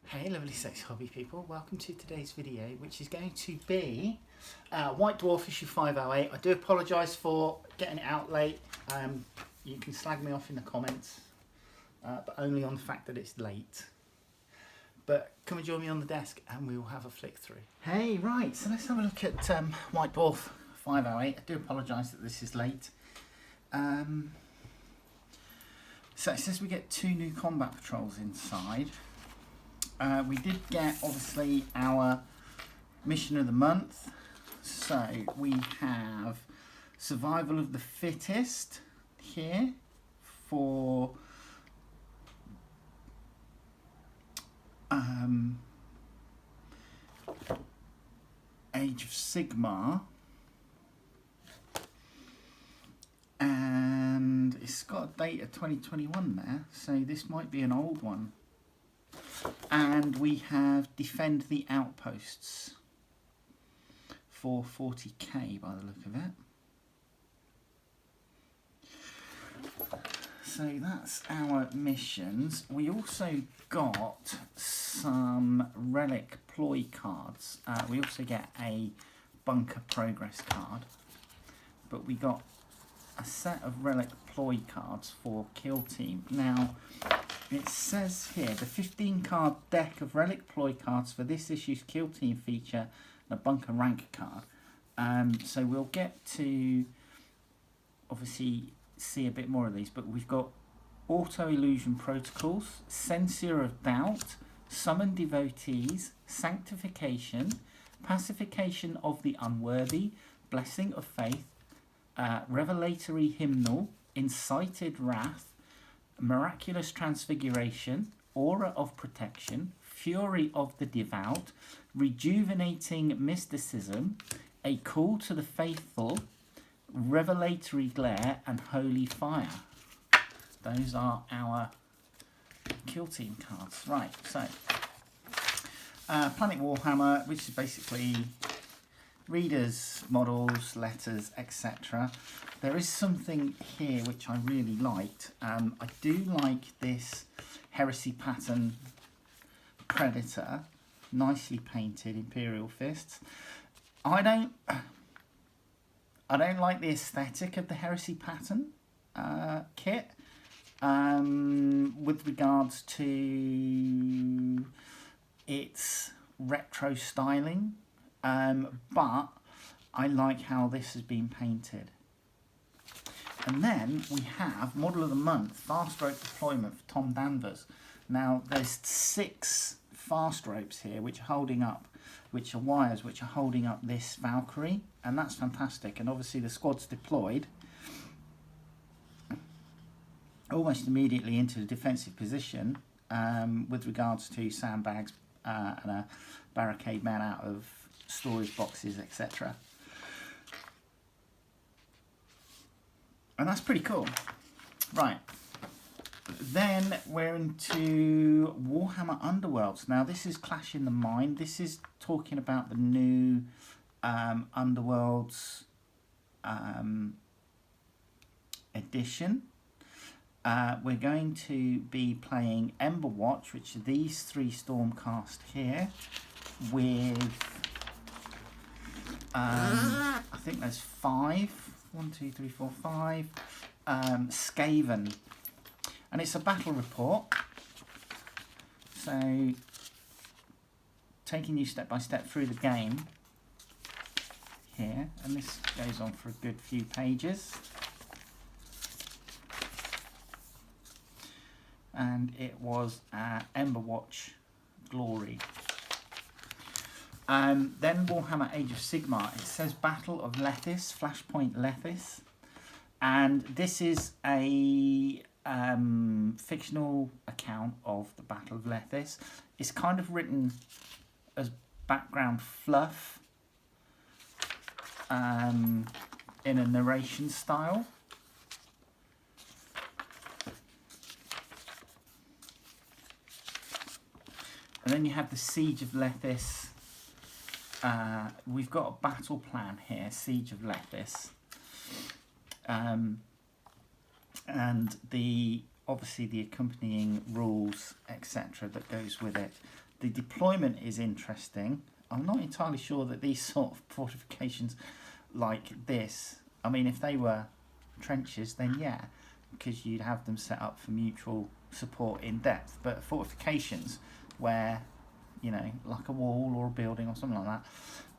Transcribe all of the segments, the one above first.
Hey lovely sex hobby people, welcome to today's video, which is going to be White Dwarf issue 508. I do apologise for getting it out late. You can slag me off in the comments, but only on the fact that it's late. But come and join me on the desk and we will have a flick through. Hey, right, so let's have a look at White Dwarf 508. I do apologise that this is late. So it says we get 2 new combat patrols inside. We did get, obviously, our mission of the month. So we have Survival of the Fittest here for Age of Sigmar. And it's got a date of 2021 there, so this might be an old one. And we have Defend the Outposts for 40k by the look of it. So that's our missions. We also got some relic ploy cards. We also get a bunker progress card, but we got a set of relic ploy cards for Kill Team. Now, it says here, the 15 card deck of relic ploy cards for this issue's Kill Team feature and a bunker rank card. So we'll get to obviously see a bit more of these, but we've got Auto Illusion Protocols, Censure of Doubt, Summon Devotees, Sanctification, Pacification of the Unworthy, Blessing of Faith, Revelatory Hymnal, Incited Wrath, Miraculous Transfiguration, Aura of Protection, Fury of the Devout, Rejuvenating Mysticism, A Call to the Faithful, Revelatory Glare, and Holy Fire. Those are our Kill Team cards. Right, so Planet Warhammer, which is basically readers, models, letters, etc. There is something here which I really liked. I do like this Heresy pattern Predator, nicely painted Imperial Fists. I don't like the aesthetic of the Heresy pattern kit with regards to its retro styling. But I like how this has been painted. And then we have Model of the Month, Fast Rope Deployment for Tom Danvers. Now there's 6 fast ropes here which are holding up, which are wires which are holding up this Valkyrie, and that's fantastic. And obviously the squad's deployed almost immediately into the defensive position with regards to sandbags and a barricade man out of storage boxes, etc. And that's pretty cool. Right, then we're into Warhammer Underworlds. Now this is Clash in the Mind. This is talking about the new Underworlds edition. We're going to be playing Ember Watch, which are these 3 Stormcast here, with I think there's 5. 1, 2, 3, 4, 5. Skaven, and it's a battle report. So taking you step by step through the game here, and this goes on for a good few pages. And it was Ember Watch Glory. Then Warhammer Age of Sigmar. It says Battle of Lethis, Flashpoint Lethis. And this is a fictional account of the Battle of Lethis. It's kind of written as background fluff in a narration style. And then you have the Siege of Lethis. We've got a battle plan here, Siege of Lethis. And the obviously the accompanying rules, etc., that goes with it. The deployment is interesting. I'm not entirely sure that these sort of fortifications like this, I mean, if they were trenches, then yeah, because you'd have them set up for mutual support in depth. But fortifications where, you know, like a wall or a building or something like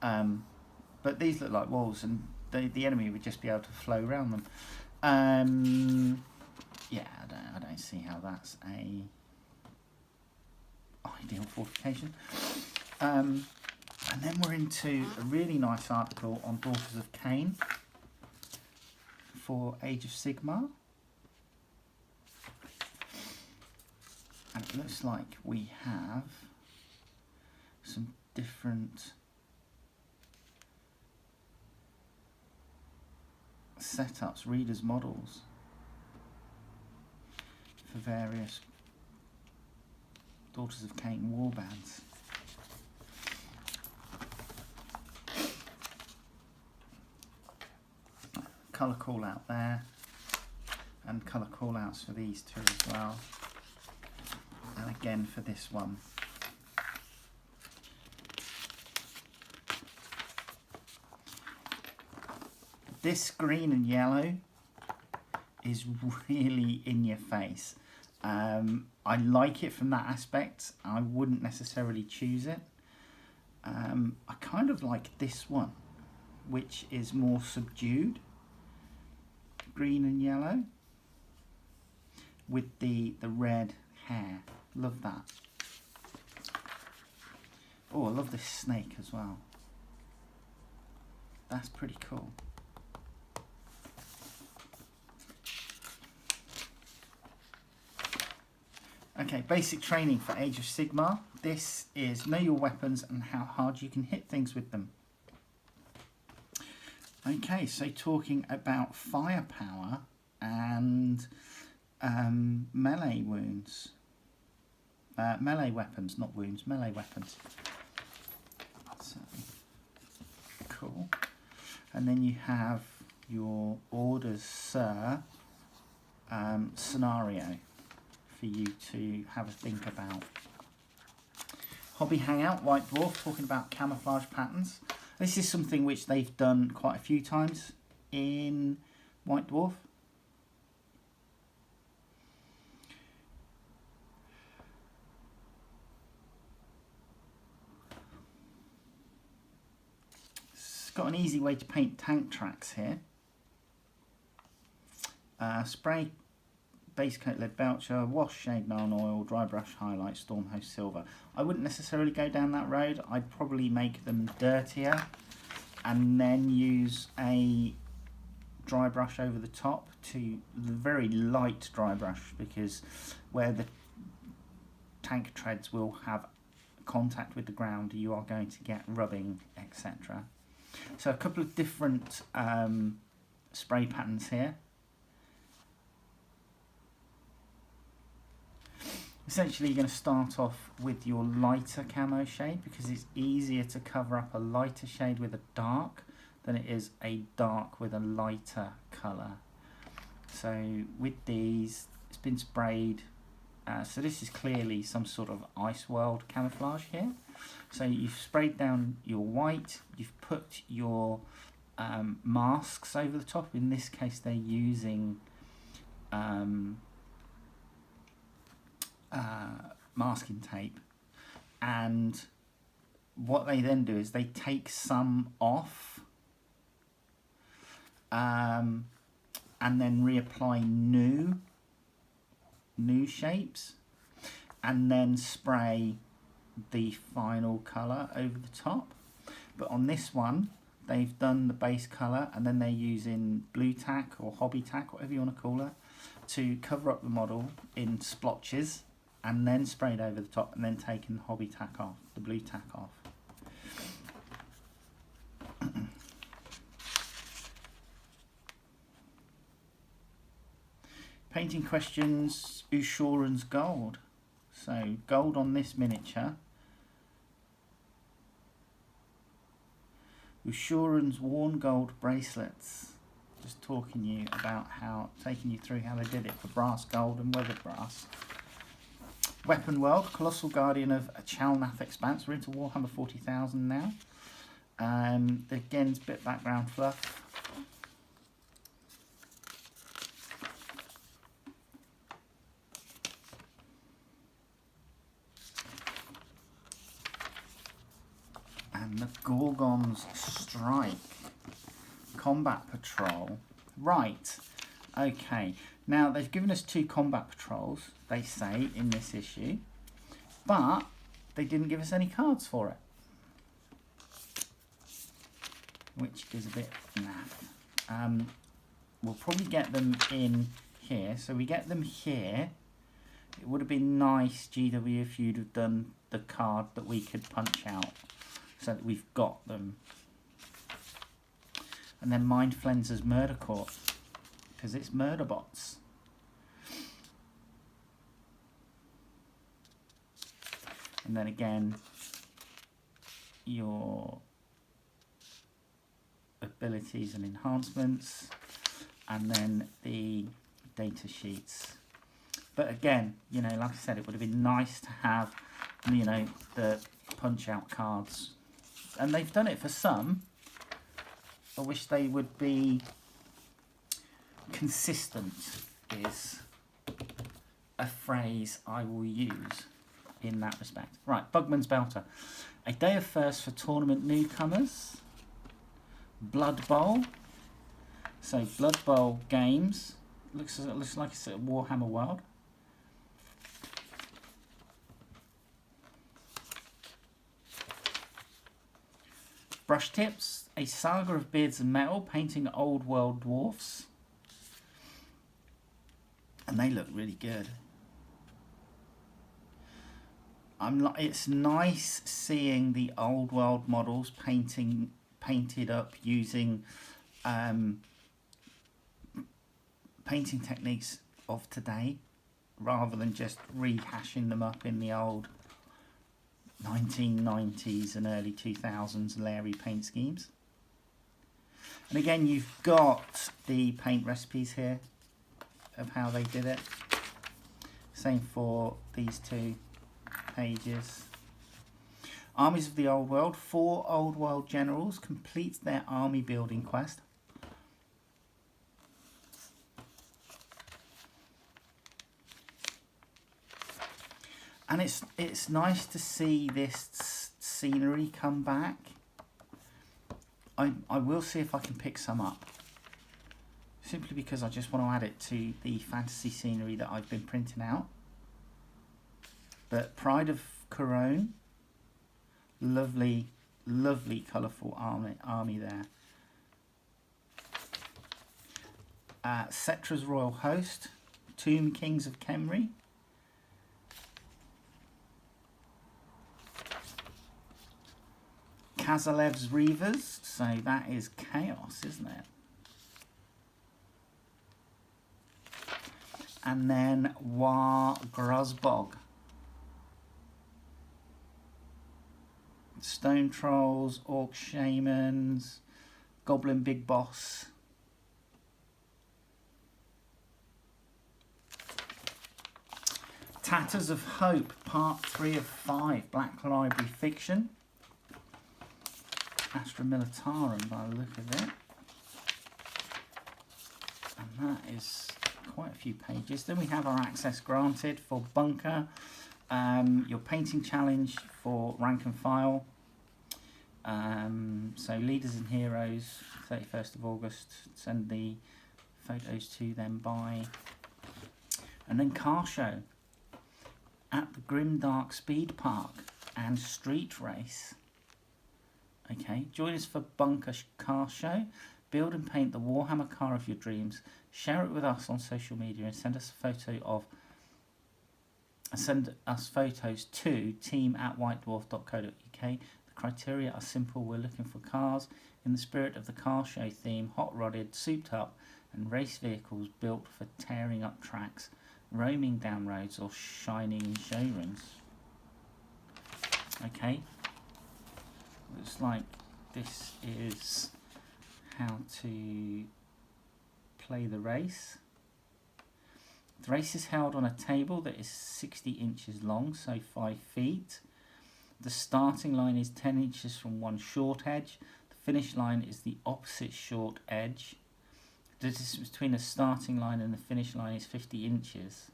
that, but these look like walls, and the enemy would just be able to flow around them. Yeah, I don't see how that's a ideal fortification. And then we're into a really nice article on Daughters of Cain for Age of Sigmar. And it looks like we have some different setups, readers' models for various Daughters of Cain warbands. Colour call out there, and colour call outs for these two as well, and again for this one. This green and yellow is really in your face. I like it from that aspect. I wouldn't necessarily choose it. I kind of like this one, which is more subdued. Green and yellow with the red hair. Love that. Oh, I love this snake as well. That's pretty cool. Okay, basic training for Age of Sigmar. This is know your weapons and how hard you can hit things with them. Okay, so talking about firepower and melee wounds. Melee weapons, not wounds, melee weapons. So, cool. And then you have your orders, sir, scenario for you to have a think about. Hobby Hangout, White Dwarf, talking about camouflage patterns. This is something which they've done quite a few times in White Dwarf. It's got an easy way to paint tank tracks here. Spray base coat lead belcher, wash shade nine oil, dry brush highlight, stormhost silver. I wouldn't necessarily go down that road. I'd probably make them dirtier and then use a dry brush over the top, to the very light dry brush, because where the tank treads will have contact with the ground, you are going to get rubbing, etc. So a couple of different spray patterns here. Essentially, you're going to start off with your lighter camo shade, because it's easier to cover up a lighter shade with a dark than it is a dark with a lighter colour. So with these, it's been sprayed. So this is clearly some sort of Ice World camouflage here. So you've sprayed down your white, you've put your masks over the top. In this case, they're using masking tape, and what they then do is they take some off and then reapply new shapes, and then spray the final colour over the top. But on this one, they've done the base colour, and then they're using blue tack or hobby tack, whatever you want to call it, to cover up the model in splotches, and then sprayed over the top, and then taken the hobby tack off, the blue tack off. Painting questions, Ushoran's gold. So gold on this miniature. Ushoran's worn gold bracelets. Just talking you about taking you through how they did it for brass, gold and weathered brass. Weapon World, Colossal Guardian of Chalnath Expanse. We're into Warhammer 40,000 now. Again, it's a bit background fluff. And the Gorgon's Strike Combat Patrol. Right, okay. Now, they've given us 2 combat patrols, they say, in this issue. But they didn't give us any cards for it. Which is a bit naff. We'll probably get them in here. So we get them here. It would have been nice, GW, if you'd have done the card that we could punch out. So that we've got them. And then Mind Flenser's Murder Court. Because it's murder bots. And then again, your abilities and enhancements. And then the data sheets. But again, you know, like I said, it would have been nice to have, you know, the punch out cards. And they've done it for some. I wish they would be consistent, is a phrase I will use in that respect. Right, Bugman's Belter. A day of first for tournament newcomers. Blood Bowl. So Blood Bowl games. Looks like it's a Warhammer World. Brush Tips, a saga of beards and metal, painting old world dwarfs. And they look really good. It's nice seeing the old world models painted up using painting techniques of today, rather than just rehashing them up in the old 1990s and early 2000s Larry paint schemes. And again, you've got the paint recipes here of how they did it. Same for these 2 pages. Armies of the Old World. 4 Old World generals complete their army building quest. And it's nice to see this scenery come back. I will see if I can pick some up. Simply because I just want to add it to the fantasy scenery that I've been printing out. But Pride of Corone. Lovely, lovely colourful army there. Cetra's Royal Host. Tomb Kings of Khemri. Kazalev's Reavers, so that is Chaos, isn't it? And then War Gruzbog. Stone Trolls, Orc Shamans, Goblin Big Boss. Tatters of Hope, Part 3 of 5, Black Library Fiction. Astra Militarum by the look of it. And that is quite a few pages. Then we have our access granted for Bunker. Your painting challenge for rank and file. So Leaders and Heroes, 31st of August. Send the photos to them by. And then Car Show at the Grimdark Speed Park and Street Race. Okay, join us for Bunker Car Show. Build and paint the Warhammer car of your dreams. Share it with us on social media and send us a photo of. Send us photos to team@whitedwarf.co.uk. The criteria are simple. We're looking for cars in the spirit of the car show theme, hot-rodded, souped up, and race vehicles built for tearing up tracks, roaming down roads, or shining in showrooms. Okay. Looks like this is how to play the race. The race is held on a table that is 60 inches long, so 5 feet. The starting line is 10 inches from one short edge. The finish line is the opposite short edge. The distance between the starting line and the finish line is 50 inches.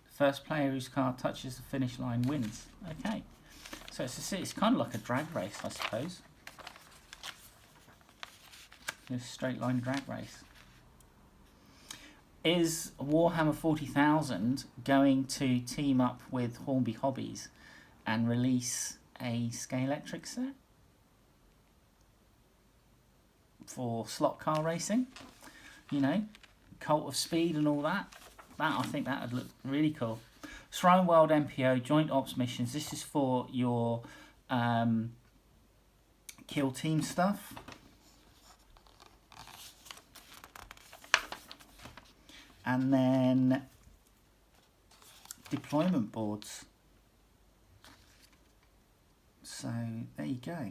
The first player whose card touches the finish line wins. Okay, so it's kind of like a drag race, I suppose. A straight line drag race. Is Warhammer 40,000 going to team up with Hornby Hobbies and release a Scalextric set for slot car racing? You know, Cult of Speed and all that. I think that would look really cool. Shrine World MPO Joint Ops missions. This is for your kill team stuff. And then deployment boards. So there you go.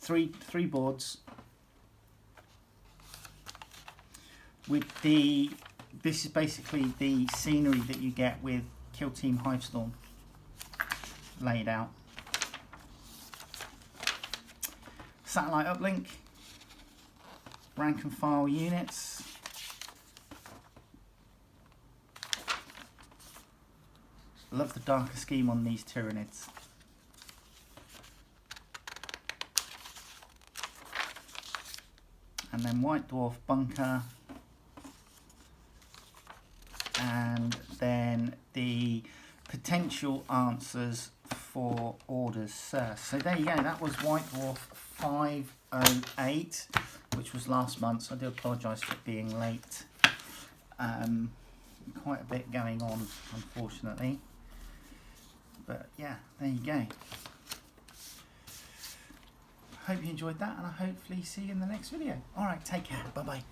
Three boards with this is basically the scenery that you get with Kill Team Hivestorm laid out. Satellite uplink. Rank and file units. Love the darker scheme on these Tyranids. And then White Dwarf bunker. And then the potential answers for orders, sir. So there you go, that was White Dwarf 508, which was last month, so I do apologise for it being late. Quite a bit going on, unfortunately. But yeah, there you go. Hope you enjoyed that, and I hopefully see you in the next video. Alright, take care, bye bye.